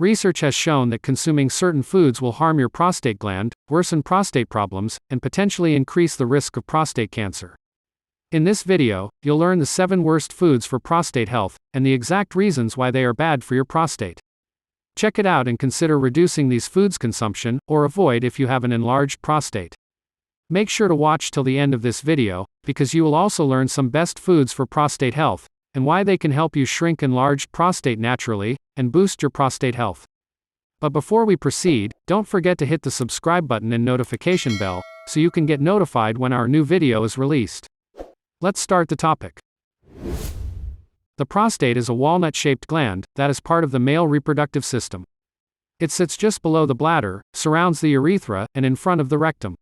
Research has shown that consuming certain foods will harm your prostate gland, worsen prostate problems, and potentially increase the risk of prostate cancer. In this video, you'll learn the 7 worst foods for prostate health, and the exact reasons why they are bad for your prostate. Check it out and consider reducing these foods' consumption, or avoid if you have an enlarged prostate. Make sure to watch till the end of this video, because you will also learn some best foods for prostate health, and why they can help you shrink enlarged prostate naturally, and boost your prostate health. But before we proceed, don't forget to hit the subscribe button and notification bell, so you can get notified when our new video is released. Let's start the topic. The prostate is a walnut-shaped gland that is part of the male reproductive system. It sits just below the bladder, surrounds the urethra, and in front of the rectum.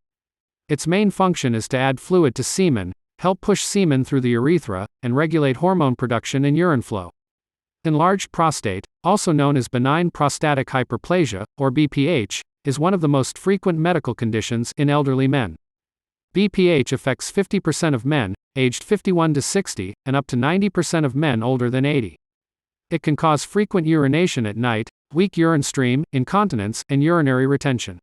Its main function is to add fluid to semen, help push semen through the urethra, and regulate hormone production and urine flow. Enlarged prostate, also known as benign prostatic hyperplasia, or BPH, is one of the most frequent medical conditions in elderly men. BPH affects 50% of men, aged 51 to 60, and up to 90% of men older than 80. It can cause frequent urination at night, weak urine stream, incontinence, and urinary retention.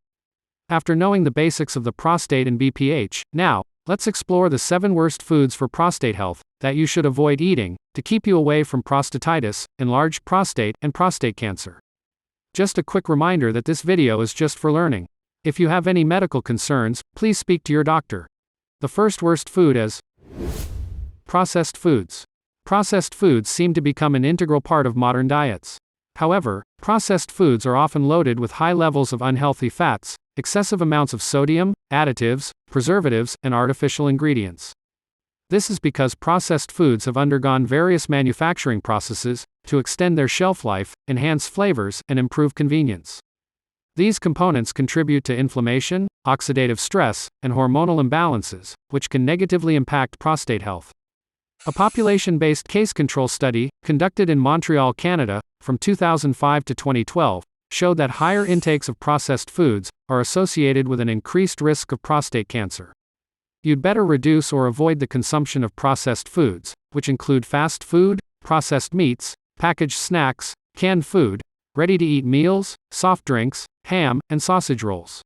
After knowing the basics of the prostate and BPH, now, let's explore the 7 worst foods for prostate health that you should avoid eating to keep you away from prostatitis, enlarged prostate, and prostate cancer. Just a quick reminder that this video is just for learning. If you have any medical concerns, please speak to your doctor. The first worst food is processed foods. Processed foods seem to become an integral part of modern diets. However, processed foods are often loaded with high levels of unhealthy fats, excessive amounts of sodium, additives, preservatives, and artificial ingredients. This is because processed foods have undergone various manufacturing processes to extend their shelf life, enhance flavors, and improve convenience. These components contribute to inflammation, oxidative stress, and hormonal imbalances, which can negatively impact prostate health. A population-based case control study, conducted in Montreal, Canada, from 2005 to 2012, showed that higher intakes of processed foods are associated with an increased risk of prostate cancer. You'd better reduce or avoid the consumption of processed foods, which include fast food, processed meats, packaged snacks, canned food, ready-to-eat meals, soft drinks, ham, and sausage rolls.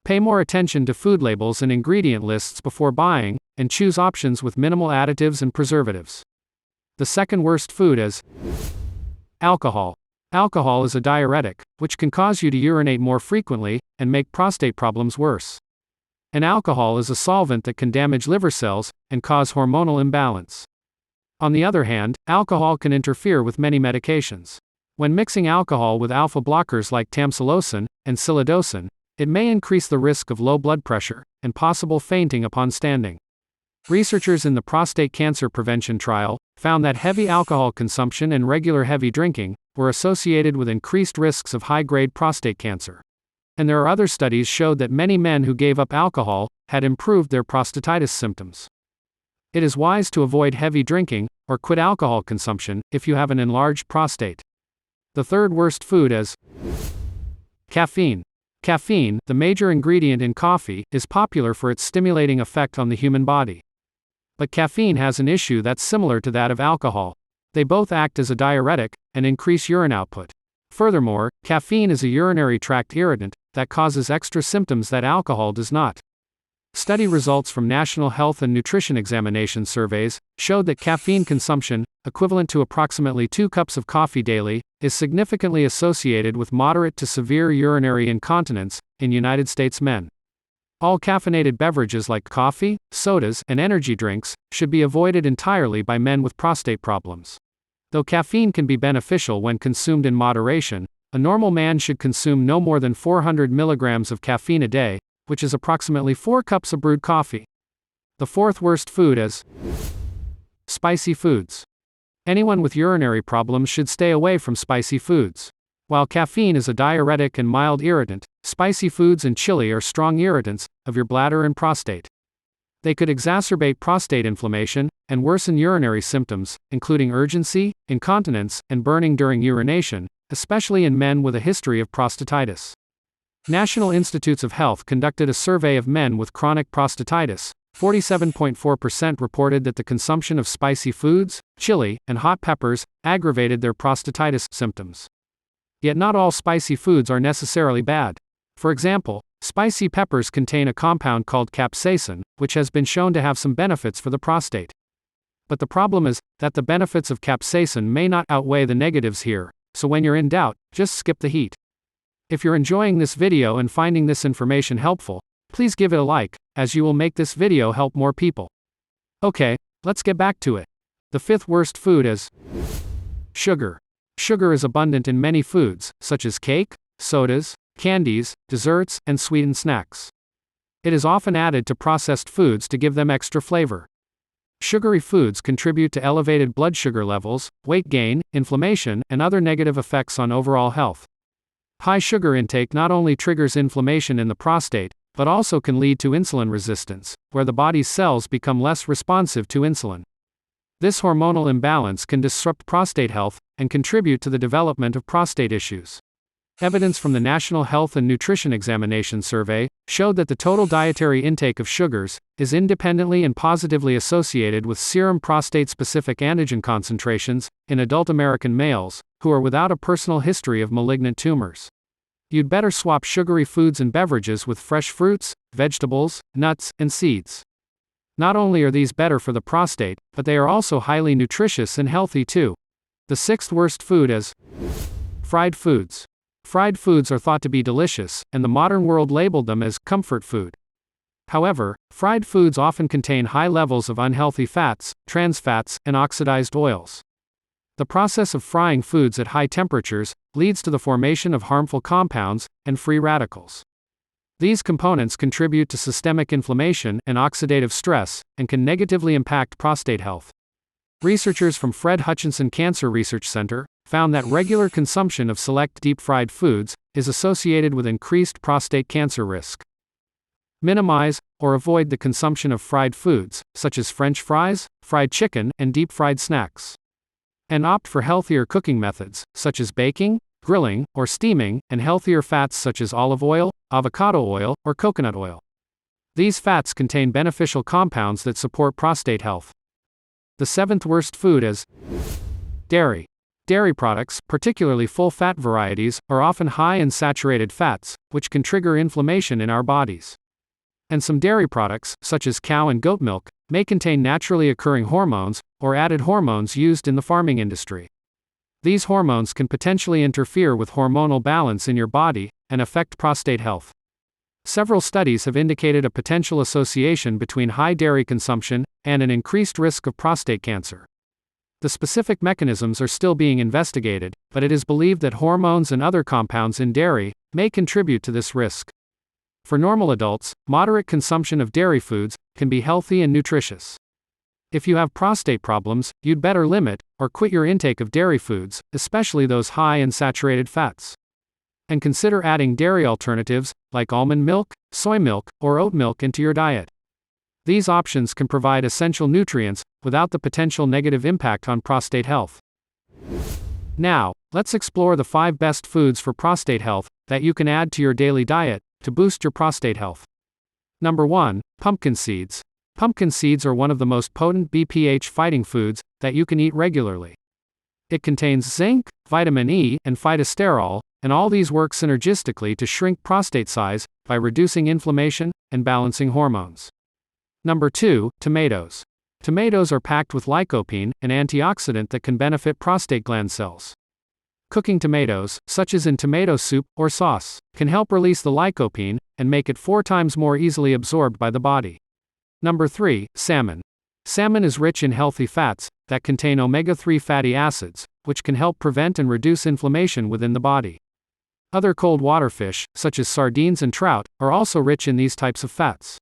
Pay more attention to food labels and ingredient lists before buying, and choose options with minimal additives and preservatives. The second worst food is alcohol. Alcohol is a diuretic, which can cause you to urinate more frequently, and make prostate problems worse. And alcohol is a solvent that can damage liver cells, and cause hormonal imbalance. On the other hand, alcohol can interfere with many medications. When mixing alcohol with alpha blockers like tamsulosin and silodosin, it may increase the risk of low blood pressure, and possible fainting upon standing. Researchers in the prostate cancer prevention trial found that heavy alcohol consumption and regular heavy drinking were associated with increased risks of high-grade prostate cancer. And there are other studies showed that many men who gave up alcohol had improved their prostatitis symptoms. It is wise to avoid heavy drinking, or quit alcohol consumption, if you have an enlarged prostate. The third worst food is caffeine. Caffeine, the major ingredient in coffee, is popular for its stimulating effect on the human body. But caffeine has an issue that's similar to that of alcohol. They both act as a diuretic and increase urine output. Furthermore, caffeine is a urinary tract irritant that causes extra symptoms that alcohol does not. Study results from National Health and Nutrition Examination surveys showed that caffeine consumption, equivalent to approximately 2 cups of coffee daily, is significantly associated with moderate to severe urinary incontinence in United States men. All caffeinated beverages like coffee, sodas, and energy drinks should be avoided entirely by men with prostate problems. Though caffeine can be beneficial when consumed in moderation, a normal man should consume no more than 400 milligrams of caffeine a day, which is approximately 4 cups of brewed coffee. The fourth worst food is spicy foods. Anyone with urinary problems should stay away from spicy foods. While caffeine is a diuretic and mild irritant, spicy foods and chili are strong irritants of your bladder and prostate. They could exacerbate prostate inflammation and worsen urinary symptoms, including urgency, incontinence, and burning during urination, especially in men with a history of prostatitis. National Institutes of Health conducted a survey of men with chronic prostatitis. 47.4% reported that the consumption of spicy foods, chili, and hot peppers aggravated their prostatitis symptoms. Yet not all spicy foods are necessarily bad. For example, spicy peppers contain a compound called capsaicin, which has been shown to have some benefits for the prostate. But the problem is that the benefits of capsaicin may not outweigh the negatives here, so when you're in doubt, just skip the heat. If you're enjoying this video and finding this information helpful, please give it a like, as you will make this video help more people. Okay, let's get back to it. The fifth worst food is sugar. Sugar is abundant in many foods, such as cake, sodas, candies, desserts, and sweetened snacks. It is often added to processed foods to give them extra flavor. Sugary foods contribute to elevated blood sugar levels, weight gain, inflammation, and other negative effects on overall health. High sugar intake not only triggers inflammation in the prostate, but also can lead to insulin resistance, where the body's cells become less responsive to insulin. This hormonal imbalance can disrupt prostate health and contribute to the development of prostate issues. Evidence from the National Health and Nutrition Examination Survey showed that the total dietary intake of sugars is independently and positively associated with serum prostate-specific antigen concentrations in adult American males who are without a personal history of malignant tumors. You'd better swap sugary foods and beverages with fresh fruits, vegetables, nuts, and seeds. Not only are these better for the prostate, but they are also highly nutritious and healthy too. The sixth worst food is fried foods. Fried foods are thought to be delicious, and the modern world labeled them as comfort food. However, fried foods often contain high levels of unhealthy fats, trans fats, and oxidized oils. The process of frying foods at high temperatures leads to the formation of harmful compounds and free radicals. These components contribute to systemic inflammation and oxidative stress, and can negatively impact prostate health. Researchers from Fred Hutchinson Cancer Research Center found that regular consumption of select deep-fried foods is associated with increased prostate cancer risk. Minimize or avoid the consumption of fried foods, such as French fries, fried chicken, and deep-fried snacks. And opt for healthier cooking methods, such as baking, grilling, or steaming, and healthier fats such as olive oil, avocado oil, or coconut oil. These fats contain beneficial compounds that support prostate health. The seventh worst food is dairy. Dairy products, particularly full-fat varieties, are often high in saturated fats, which can trigger inflammation in our bodies. And some dairy products, such as cow and goat milk, may contain naturally occurring hormones, or added hormones used in the farming industry. These hormones can potentially interfere with hormonal balance in your body and affect prostate health. Several studies have indicated a potential association between high dairy consumption and an increased risk of prostate cancer. The specific mechanisms are still being investigated, but it is believed that hormones and other compounds in dairy may contribute to this risk. For normal adults, moderate consumption of dairy foods can be healthy and nutritious. If you have prostate problems, you'd better limit or quit your intake of dairy foods, especially those high in saturated fats. And consider adding dairy alternatives like almond milk, soy milk, or oat milk into your diet. These options can provide essential nutrients without the potential negative impact on prostate health. Now, let's explore the 5 best foods for prostate health that you can add to your daily diet to boost your prostate health. Number 1, pumpkin seeds. Pumpkin seeds are one of the most potent BPH-fighting foods that you can eat regularly. It contains zinc, vitamin E, and phytosterol, and all these work synergistically to shrink prostate size by reducing inflammation and balancing hormones. Number 2, tomatoes. Tomatoes are packed with lycopene, an antioxidant that can benefit prostate gland cells. Cooking tomatoes, such as in tomato soup or sauce, can help release the lycopene and make it 4 times more easily absorbed by the body. Number 3, salmon. Salmon is rich in healthy fats that contain omega-3 fatty acids, which can help prevent and reduce inflammation within the body. Other cold water fish, such as sardines and trout, are also rich in these types of fats.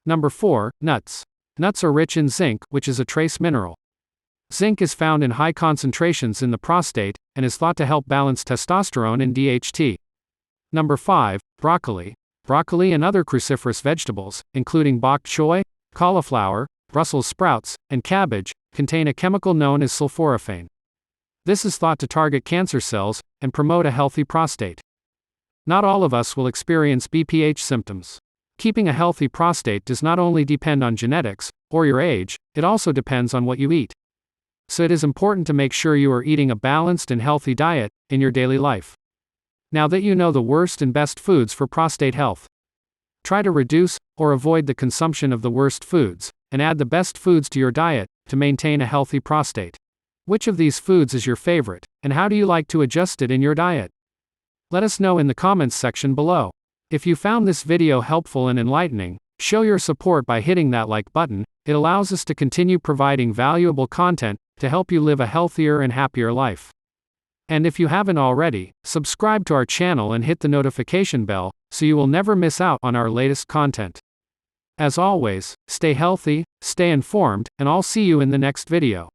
Number 4, nuts. Nuts are rich in zinc, which is a trace mineral. Zinc is found in high concentrations in the prostate and is thought to help balance testosterone and DHT. Number 5, broccoli. Broccoli and other cruciferous vegetables, including bok choy, cauliflower, Brussels sprouts, and cabbage, contain a chemical known as sulforaphane. This is thought to target cancer cells and promote a healthy prostate. Not all of us will experience BPH symptoms. Keeping a healthy prostate does not only depend on genetics or your age, it also depends on what you eat. So it is important to make sure you are eating a balanced and healthy diet in your daily life. Now that you know the worst and best foods for prostate health, try to reduce or avoid the consumption of the worst foods, and add the best foods to your diet to maintain a healthy prostate. Which of these foods is your favorite, and how do you like to adjust it in your diet? Let us know in the comments section below. If you found this video helpful and enlightening, show your support by hitting that like button. It allows us to continue providing valuable content to help you live a healthier and happier life. And if you haven't already, subscribe to our channel and hit the notification bell so you will never miss out on our latest content. As always, stay healthy, stay informed, and I'll see you in the next video.